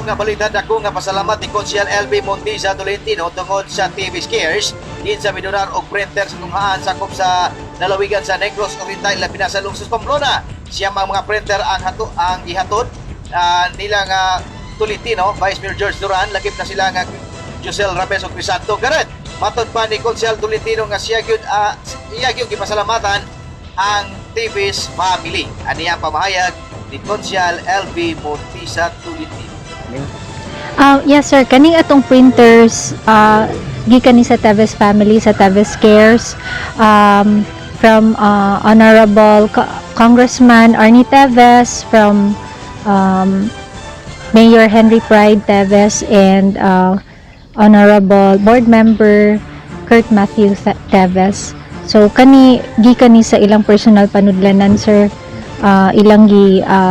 nga balita dako nga pasalamat ni Konsyal LV Montiza Tolentino tungod sa TV Scares din sa binunar og printer sa tunghaan sakop sa lalawigan sa Negros Oriental labi na sa lungsod Pamplona. Siya mga printer ang gihatod nila nga Tolentino, Vice Mayor George Duran, lagip na sila nga Josel Rames o Crisanto Garret. Matod pa ni Konsyal Tolentino nga siya gyud gipasalamatan ang TV's family. Aniya pamahayag ni Konsyal LV Montiza Tolentino. Yes sir, kaning atong printers gikan ni sa Teves family, sa Teves Cares, from Honorable Congressman Arnie Teves, from Mayor Henry Pride Teves, and Honorable Board Member Kurt Matthew Teves. So gikan ni sa ilang personal panudlanan sir, ilang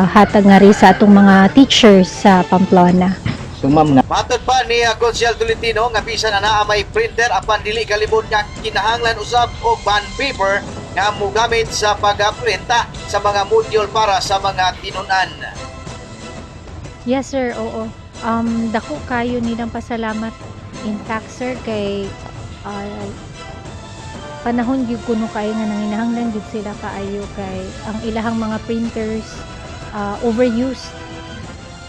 hatag nga ri sa atong mga teachers sa Pamplona. So ma'am nga Matod pa ni Konsyal Tolentino nga bisan ana may printer apan dili kalibot nga kinahanglan usab og bond paper nga mogamit sa pagprinta sa mga module para sa mga tinunan. Yes sir, oo. Dako kayo nilang pasalamat in fact sir kay panahon gyud kuno kayo nga nanginahanglan gyud sila kaayo kay ang ilahang mga printers overused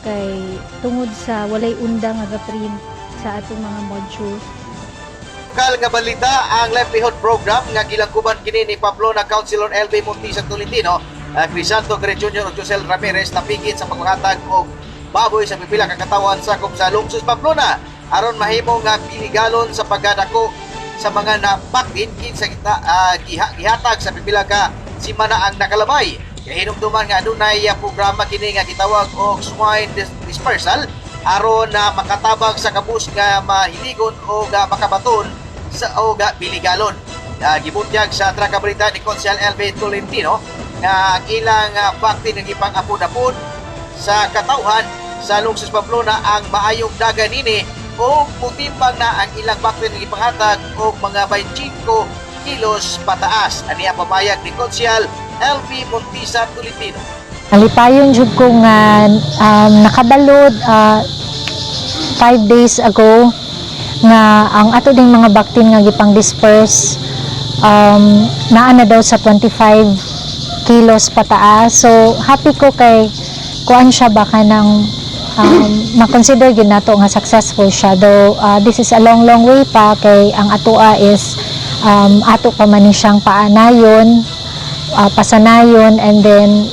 kay tungod sa walay undang nga print sa atong mga modules. Lokal nga balita ang livelihood program nga gilangkuban kini ni Pamplona Councilor LV Montiza Tolentino, Crisanto Garret Jr. ug Josel Ramirez napigit sa paghatag og baboy sa pipila ka katawan sakop sa lungsod Pamplona aron mahimo nga piligalon sa pagdako sa mga napaktin kinsa gihatag sa pipila ka simana ang nakalabay. Kaya hinumduman nga adunay programa kini nga gitawag og swine dispersal aron na makatabang sa kabus nga mahiligon o makabaton sa o biligalon. Gibutyag sa trakabalita ni Konsyal LV Tolentino nga ang ilang bakti nga ipang-apod-apod sa katawhan sa lungsod Pamplona ang maayong dagan nini o mutimbang na ang ilang bakti nga ipanghatag og mga 25 kilos pataas. Aniya pamayag ni Konsyal LV Montiza Tolentino. Alipayon jud ko nga nakabalod 5 days ago nga ang ato ding mga baktin nga gipang disperse naa na daw sa 25 kilos pataas. So happy ko kay kuan siya baka nang ma-consider gyud nato nga successful siya, though this is a long way pa kay ang atoa is ato pa man ni siyang paanayon, pasanayon, and then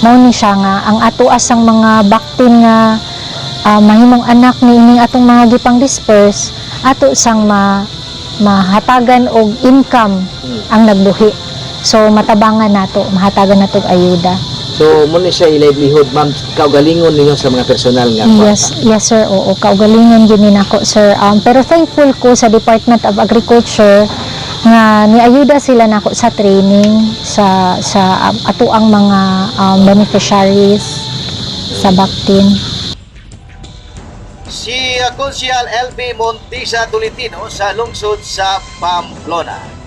mao ni siya nga ang ato asang mga baktin nga mahimong anak ni ining atong mga gipang disperse ato sang mahatagan og income ang nagbuhi. So matabangan nato, mahatagan nato og ayuda. so mo ni siya livelihood ma'am, kaugalingon ninyo sa mga personal nga Yes sir, oo, kaugalingon gyud ni nako sir. Pero thankful ko sa Department of Agriculture nga niayuda sila nako sa training sa ato ang mga beneficiaries sa baktin. Si Konsyal LV Montiza Tolentino sa lungsod sa Pamplona.